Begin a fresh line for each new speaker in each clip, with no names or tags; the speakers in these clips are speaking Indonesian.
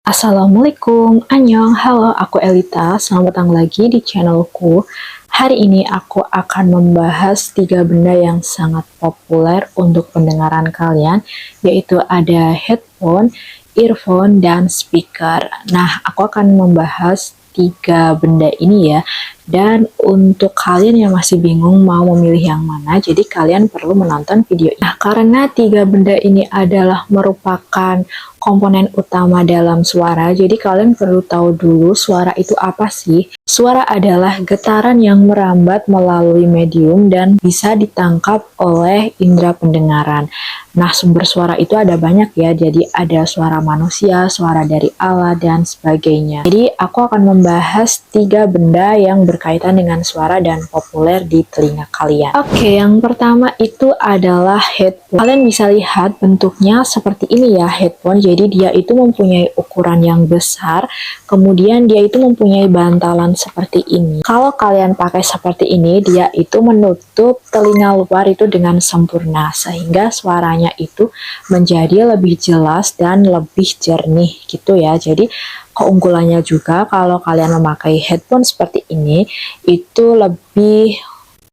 Assalamualaikum, annyeong, halo, aku Elita, selamat datang lagi di channelku. Hari ini aku akan membahas 3 benda yang sangat populer untuk pendengaran kalian, yaitu ada headphone, earphone, dan speaker. Nah, aku akan membahas 3 benda ini ya. Dan untuk kalian yang masih bingung mau memilih yang mana, jadi kalian perlu menonton video ini. Nah, karena 3 benda ini adalah merupakan komponen utama dalam suara, jadi kalian perlu tahu dulu suara itu apa sih. Suara adalah getaran yang merambat melalui medium dan bisa ditangkap oleh indera pendengaran. Nah, sumber suara itu ada banyak ya, jadi ada suara manusia, suara dari alat, dan sebagainya. Jadi, aku akan membahas 3 benda yang berkaitan dengan suara dan populer di telinga kalian. Oke, yang pertama itu adalah headphone. Kalian bisa lihat bentuknya seperti ini ya, headphone. Jadi, dia itu mempunyai ukuran yang besar, kemudian dia itu mempunyai bantalan seperti ini. Kalau kalian pakai seperti ini, dia itu menutup telinga luar itu dengan sempurna, sehingga suaranya itu menjadi lebih jelas dan lebih jernih gitu ya. Jadi keunggulannya juga kalau kalian memakai headphone seperti ini, itu lebih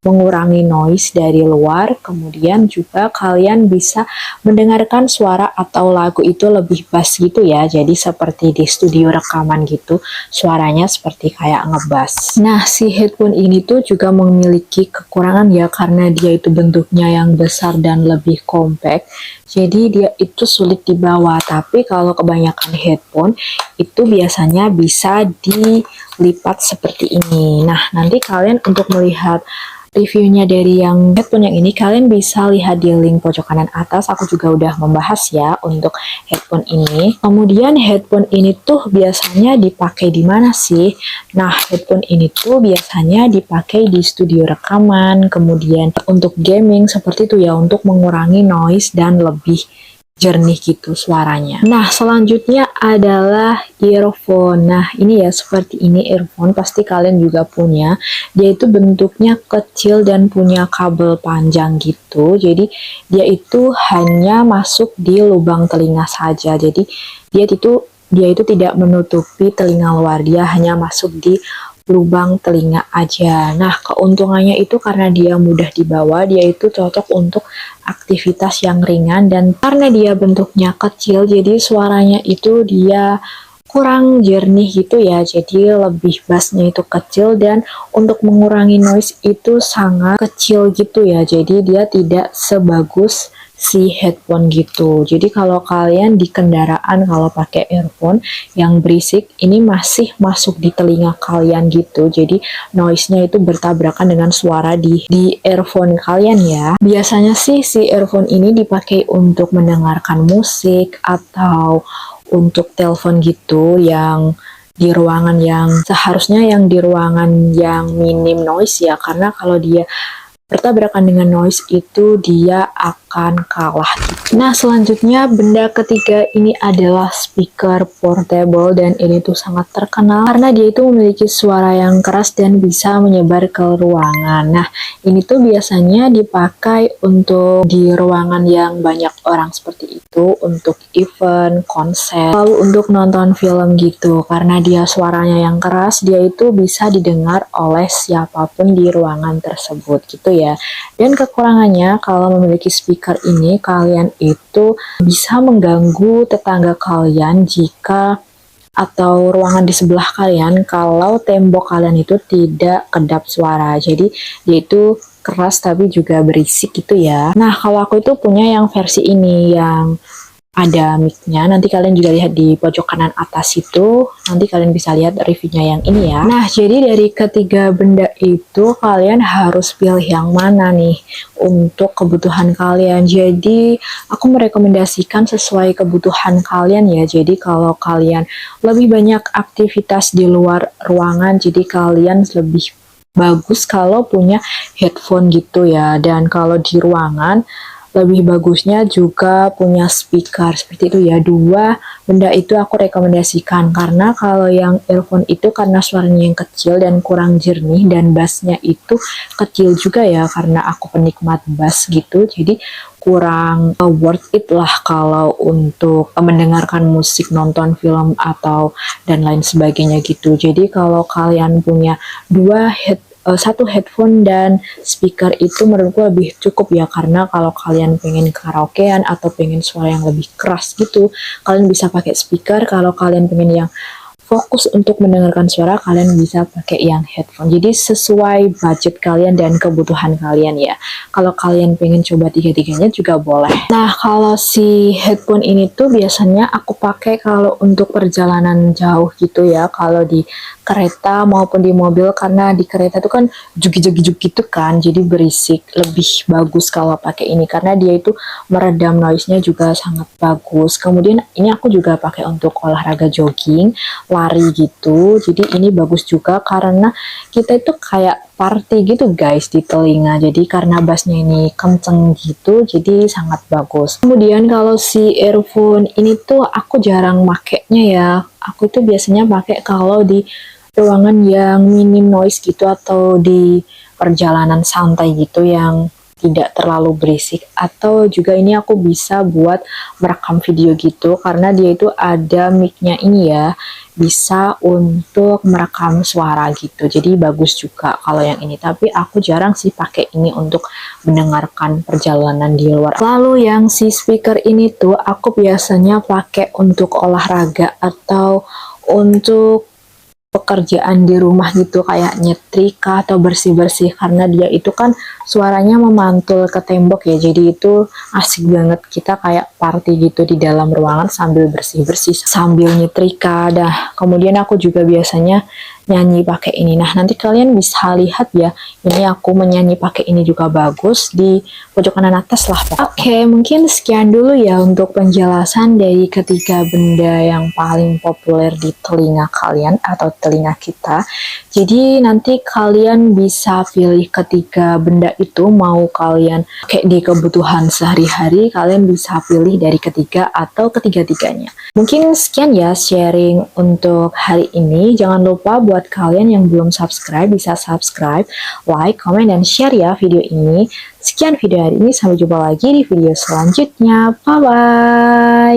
mengurangi noise dari luar, kemudian juga kalian bisa mendengarkan suara atau lagu itu lebih bass gitu ya, jadi seperti di studio rekaman gitu, suaranya seperti kayak ngebass. Nah, si headphone ini tuh juga memiliki kekurangan ya, karena dia itu bentuknya yang besar dan lebih compact, jadi dia itu sulit dibawa. Tapi kalau kebanyakan headphone itu biasanya bisa dilipat seperti ini. Nah, nanti kalian untuk melihat reviewnya dari yang headphone yang ini, kalian bisa lihat di link pojok kanan atas. Aku juga udah membahas ya untuk headphone ini. Kemudian headphone ini tuh biasanya dipakai di mana sih? Nah, headphone ini tuh biasanya dipakai di studio rekaman, kemudian untuk gaming seperti itu ya, untuk mengurangi noise dan lebih jernih gitu suaranya. Nah, selanjutnya adalah earphone. Nah, ini ya seperti ini earphone, pasti kalian juga punya. Dia itu bentuknya kecil dan punya kabel panjang gitu. Jadi, dia itu hanya masuk di lubang telinga saja. Jadi, dia itu tidak menutupi telinga luar, dia hanya masuk di lubang telinga aja. Nah, keuntungannya itu karena dia mudah dibawa, dia itu cocok untuk aktivitas yang ringan, dan karena dia bentuknya kecil, jadi suaranya itu dia kurang jernih gitu ya, jadi lebih bassnya itu kecil, dan untuk mengurangi noise itu sangat kecil gitu ya, jadi dia tidak sebagus si headphone gitu. Jadi kalau kalian di kendaraan kalau pakai earphone yang berisik, ini masih masuk di telinga kalian gitu, jadi noise-nya itu bertabrakan dengan suara di earphone kalian ya. Biasanya sih si earphone ini dipakai untuk mendengarkan musik atau untuk telepon gitu, yang di ruangan yang seharusnya yang di ruangan yang minim noise ya, karena kalau dia bertabrakan dengan noise itu dia akan kalah gitu. Nah, selanjutnya benda ketiga ini adalah speaker portable, dan ini tuh sangat terkenal karena dia itu memiliki suara yang keras dan bisa menyebar ke ruangan. Nah, ini tuh biasanya dipakai untuk di ruangan yang banyak orang seperti itu, untuk event, konser, lalu untuk nonton film gitu. Karena dia suaranya yang keras, dia itu bisa didengar oleh siapapun di ruangan tersebut gitu ya. Dan kekurangannya kalau memiliki speaker ini, kalian itu bisa mengganggu tetangga kalian jika atau ruangan di sebelah kalian kalau tembok kalian itu tidak kedap suara. Jadi dia itu keras tapi juga berisik gitu ya. Nah, kalau aku itu punya yang versi ini yang ada mic-nya, nanti kalian juga lihat di pojok kanan atas itu, nanti kalian bisa lihat reviewnya yang ini ya. Nah, jadi dari ketiga benda itu kalian harus pilih yang mana nih untuk kebutuhan kalian. Jadi aku merekomendasikan sesuai kebutuhan kalian ya. Jadi kalau kalian lebih banyak aktivitas di luar ruangan, jadi kalian lebih bagus kalau punya headphone gitu ya. Dan kalau di ruangan lebih bagusnya juga punya speaker seperti itu ya. 2 benda itu aku rekomendasikan, karena kalau yang earphone itu karena suaranya yang kecil dan kurang jernih, dan bassnya itu kecil juga ya, karena aku penikmat bass gitu, jadi kurang worth it lah kalau untuk mendengarkan musik, nonton film atau dan lain sebagainya gitu. Jadi kalau kalian punya satu headphone dan speaker itu menurutku lebih cukup ya, karena kalau kalian pengen karaokean atau pengen suara yang lebih keras gitu, kalian bisa pakai speaker. Kalau kalian pengen yang fokus untuk mendengarkan suara, kalian bisa pakai yang headphone. Jadi sesuai budget kalian dan kebutuhan kalian ya. Kalau kalian pengen coba tiga-tiganya juga boleh. Nah, kalau si headphone ini tuh biasanya aku pakai kalau untuk perjalanan jauh gitu ya. Kalau di kereta maupun di mobil, karena di kereta tuh kan juk-juk gitu kan, jadi berisik. Lebih bagus kalau pakai ini karena dia itu meredam noise-nya juga sangat bagus. Kemudian ini aku juga pakai untuk olahraga jogging, lari gitu. Jadi ini bagus juga karena kita itu kayak party gitu guys di telinga. Jadi karena bassnya ini kenceng gitu, jadi sangat bagus. Kemudian kalau si earphone ini tuh aku jarang makainya ya. Aku tuh biasanya pakai kalau di ruangan yang minim noise gitu, atau di perjalanan santai gitu yang tidak terlalu berisik. Atau juga ini aku bisa buat merekam video gitu, karena dia itu ada mic-nya ini ya, bisa untuk merekam suara gitu. Jadi bagus juga kalau yang ini, tapi aku jarang sih pakai ini untuk mendengarkan perjalanan di luar. Lalu yang si speaker ini tuh aku biasanya pakai untuk olahraga atau untuk pekerjaan di rumah gitu, kayak nyetrika atau bersih-bersih, karena dia itu kan suaranya memantul ke tembok ya, jadi itu asik banget, kita kayak party gitu di dalam ruangan sambil bersih-bersih sambil nyetrika. Dah, kemudian aku juga biasanya nyanyi pakai ini. Nah, nanti kalian bisa lihat ya, ini aku menyanyi pakai ini juga bagus di pojok kanan atas lah. Oke, mungkin sekian dulu ya untuk penjelasan dari ketiga benda yang paling populer di telinga kalian atau telinga kita. Jadi nanti kalian bisa pilih ketiga benda itu, mau kalian kayak di kebutuhan sehari-hari, kalian bisa pilih dari ketiga atau ketiga-tiganya. Mungkin sekian ya sharing untuk hari ini. Jangan lupa buat kalian yang belum subscribe, bisa subscribe, like, comment, dan share ya video ini. Sekian video hari ini, sampai jumpa lagi di video selanjutnya. Bye-bye!